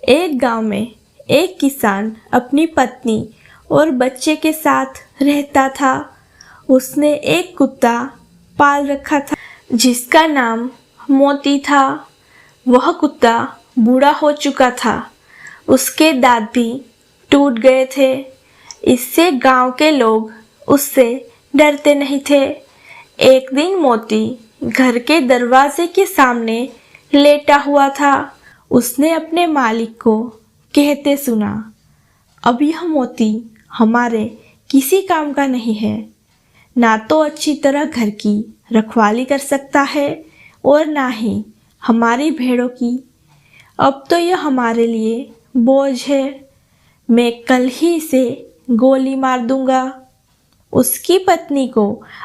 एक गांव में एक किसान अपनी पत्नी और बच्चे के साथ रहता था। उसने एक कुत्ता पाल रखा था जिसका नाम मोती था। वह कुत्ता बूढ़ा हो चुका था। उसके दांत भी टूट गए थे। इससे गांव के लोग उससे डरते नहीं थे। एक दिन मोती घर के दरवाजे के सामने लेटा हुआ था। उसने अपने मालिक को कहते सुना, अब यह मोती हमारे किसी काम का नहीं है। ना तो अच्छी तरह घर की रखवाली कर सकता है और ना ही हमारी भेड़ों की। अब तो यह हमारे लिए बोझ है। मैं कल ही इसे गोली मार दूंगा। उसकी पत्नी को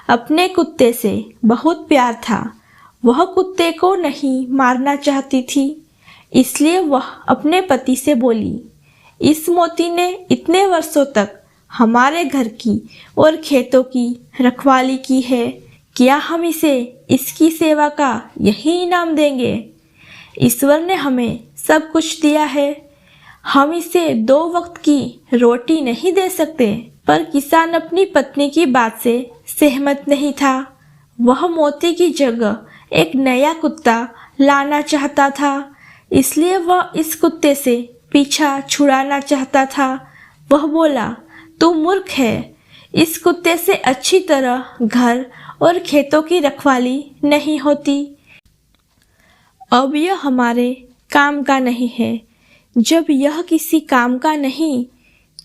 अपने कुत्ते से बहुत प्यार था। वह कुत्ते को नहीं मारना चाहती थी, इसलिए वह अपने पति से बोली, इस मोती ने इतने वर्षों तक हमारे घर की और खेतों की रखवाली की है। क्या हम इसे इसकी सेवा का यही इनाम देंगे? ईश्वर ने हमें सब कुछ दिया है। हम इसे 2 वक्त की रोटी नहीं दे सकते। पर किसान अपनी पत्नी की बात से सहमत नहीं था। वह मोती की जगह एक नया कुत्ता लाना चाहता था, इसलिए वह इस कुत्ते से पीछा छुड़ाना चाहता था। वह बोला, तू मूर्ख है। इस कुत्ते से अच्छी तरह घर और खेतों की रखवाली नहीं होती। अब यह हमारे काम का नहीं है। जब यह किसी काम का नहीं,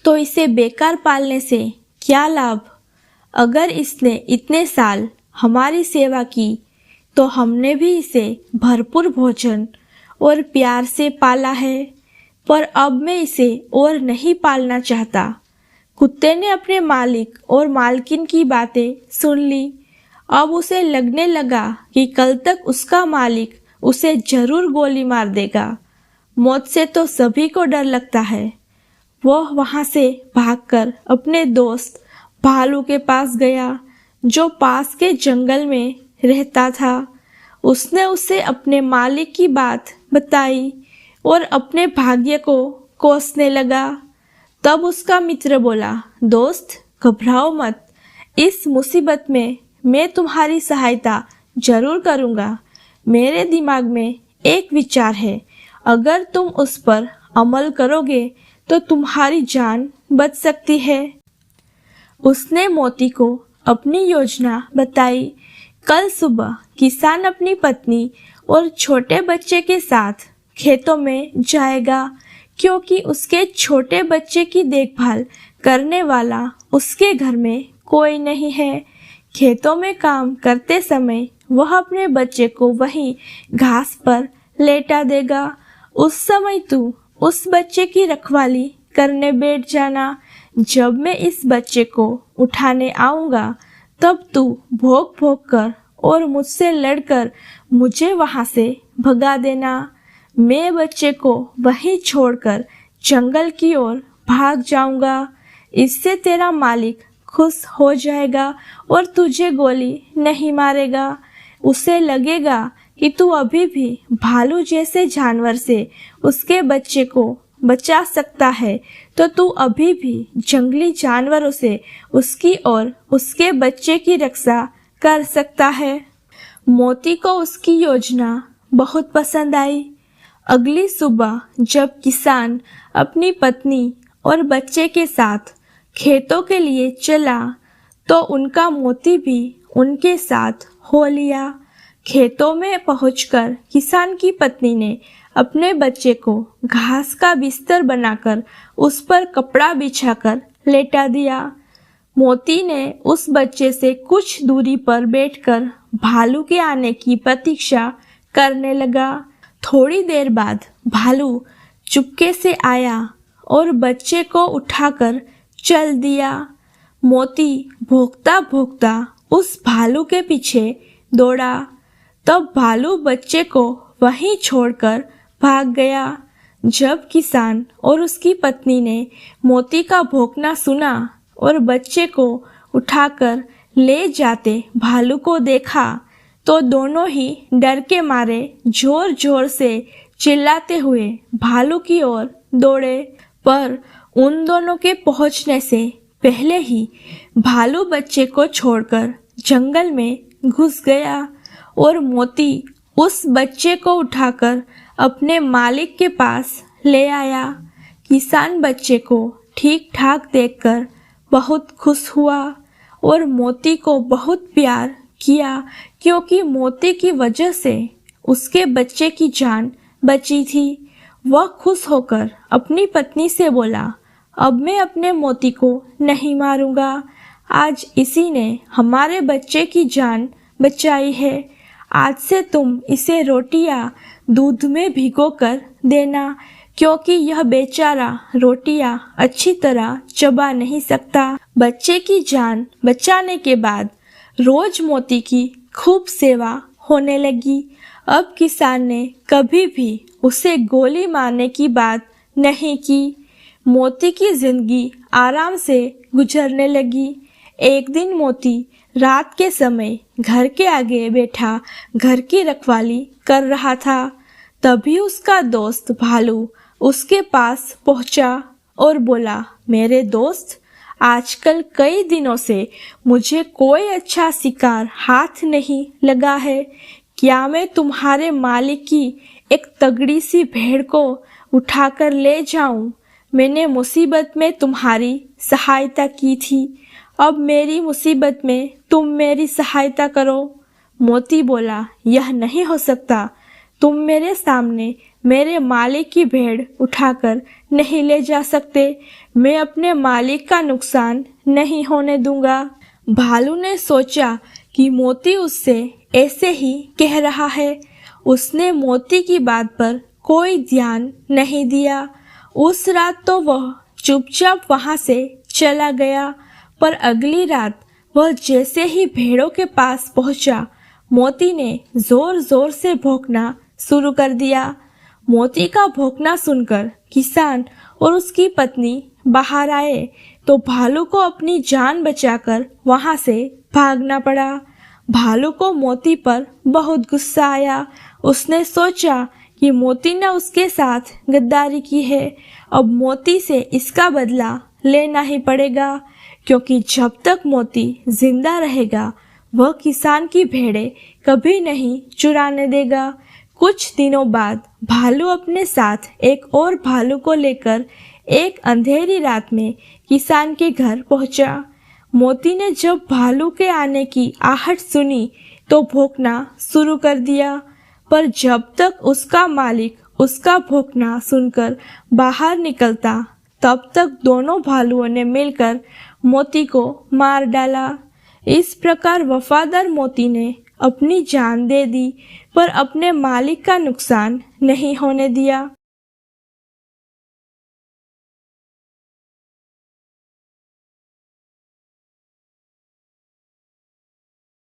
तो इसे बेकार पालने से क्या लाभ? अगर इसने इतने साल हमारी सेवा की, तो हमने भी इसे भरपूर भोजन और प्यार से पाला है। पर अब मैं इसे और नहीं पालना चाहता। कुत्ते ने अपने मालिक और मालकिन की बातें सुन ली। अब उसे लगने लगा कि कल तक उसका मालिक उसे जरूर गोली मार देगा। मौत से तो सभी को डर लगता है। वह वहां से भागकर अपने दोस्त भालू के पास गया, जो पास के जंगल में रहता था। उसने उसे अपने मालिक की बात बताई और अपने भाग्य को कोसने लगा। तब उसका मित्र बोला, दोस्त घबराओ मत। इस मुसीबत में मैं तुम्हारी सहायता जरूर करूँगा। मेरे दिमाग में एक विचार है, अगर तुम उस पर अमल करोगे तो तुम्हारी जान बच सकती है। उसने मोती को अपनी योजना बताई। कल सुबह किसान अपनी पत्नी और छोटे बच्चे के साथ खेतों में जाएगा, क्योंकि उसके छोटे बच्चे की देखभाल करने वाला उसके घर में कोई नहीं है। खेतों में काम करते समय वह अपने बच्चे को वहीं घास पर लेटा देगा। उस समय तू उस बच्चे की रखवाली करने बैठ जाना। जब मैं इस बच्चे को उठाने आऊँगा, तब तू भौंक भौंक कर और मुझसे लड़कर मुझे वहाँ से भगा देना। मैं बच्चे को वहीं छोड़कर जंगल की ओर भाग जाऊँगा। इससे तेरा मालिक खुश हो जाएगा और तुझे गोली नहीं मारेगा। उसे लगेगा कि तू अभी भी भालू जैसे जानवर से उसके बच्चे को बचा सकता है, तो तू अभी भी जंगली जानवरों से उसकी और उसके बच्चे की रक्षा कर सकता है। मोती को उसकी योजना बहुत पसंद आई। अगली सुबह जब किसान अपनी पत्नी और बच्चे के साथ खेतों के लिए चला, तो उनका मोती भी उनके साथ हो लिया। खेतों में पहुंचकर किसान की पत्नी ने अपने बच्चे को घास का बिस्तर बनाकर उस पर कपड़ा बिछाकर लेटा दिया। मोती ने उस बच्चे से कुछ दूरी पर बैठकर भालू के आने की प्रतीक्षा करने लगा। थोड़ी देर बाद भालू चुपके से आया और बच्चे को उठाकर चल दिया। मोती भौंकता भौंकता उस भालू के पीछे दौड़ा। तब भालू बच्चे को वहीं छोड़कर भाग गया। जब किसान और उसकी पत्नी ने मोती का भौंकना सुना और बच्चे को उठाकर ले जाते भालू को देखा, तो दोनों ही डर के मारे जोर जोर से चिल्लाते हुए भालू की ओर दौड़े, पर उन दोनों के पहुंचने से पहले ही भालू बच्चे को छोड़कर जंगल में घुस गया और मोती उस बच्चे को उठाकर अपने मालिक के पास ले आया। किसान बच्चे को ठीक ठाक देखकर बहुत खुश हुआ और मोती को बहुत प्यार किया, क्योंकि मोती की वजह से उसके बच्चे की जान बची थी। वह खुश होकर अपनी पत्नी से बोला, अब मैं अपने मोती को नहीं मारूंगा। आज इसी ने हमारे बच्चे की जान बचाई है। आज से तुम इसे रोटी या दूध में भिगोकर देना, क्योंकि यह बेचारा रोटियां अच्छी तरह चबा नहीं सकता। बच्चे की जान बचाने के बाद रोज मोती की खूब सेवा होने लगी। अब किसान ने कभी भी उसे गोली मारने की बात नहीं की। मोती की जिंदगी आराम से गुजरने लगी। एक दिन मोती रात के समय घर के आगे बैठा घर की रखवाली कर रहा था। तभी उसका दोस्त भालू उसके पास पहुंचा और बोला, मेरे दोस्त, आजकल कई दिनों से मुझे कोई अच्छा शिकार हाथ नहीं लगा है। क्या मैं तुम्हारे मालिक की एक तगड़ी सी भेड़ को उठाकर ले जाऊं? मैंने मुसीबत में तुम्हारी सहायता की थी, अब मेरी मुसीबत में तुम मेरी सहायता करो। मोती बोला, यह नहीं हो सकता। तुम मेरे सामने मेरे मालिक की भेड़ उठाकर नहीं ले जा सकते। मैं अपने मालिक का नुकसान नहीं होने दूंगा। भालू ने सोचा कि मोती उससे ऐसे ही कह रहा है। उसने मोती की बात पर कोई ध्यान नहीं दिया। उस रात तो वह चुपचाप वहां से चला गया, पर अगली रात वह जैसे ही भेड़ों के पास पहुंचा, मोती ने जोर जोर से भौंकना शुरू कर दिया। मोती का भौंकना सुनकर किसान और उसकी पत्नी बाहर आए तो भालू को अपनी जान बचाकर वहां से भागना पड़ा। भालू को मोती पर बहुत गुस्सा आया। उसने सोचा कि मोती ने उसके साथ गद्दारी की है, अब मोती से इसका बदला लेना ही पड़ेगा, क्योंकि जब तक मोती जिंदा रहेगा वह किसान की भेड़ें कभी नहीं चुराने देगा। कुछ दिनों बाद भालू अपने साथ एक और भालू को लेकर एक अंधेरी रात में किसान के घर पहुंचा। मोती ने जब भालू के आने की आहट सुनी तो भौंकना शुरू कर दिया, पर जब तक उसका मालिक उसका भौंकना सुनकर बाहर निकलता, तब तक दोनों भालुओं ने मिलकर मोती को मार डाला। इस प्रकार वफादार मोती ने अपनी जान दे दी, पर अपने मालिक का नुकसान नहीं होने दिया।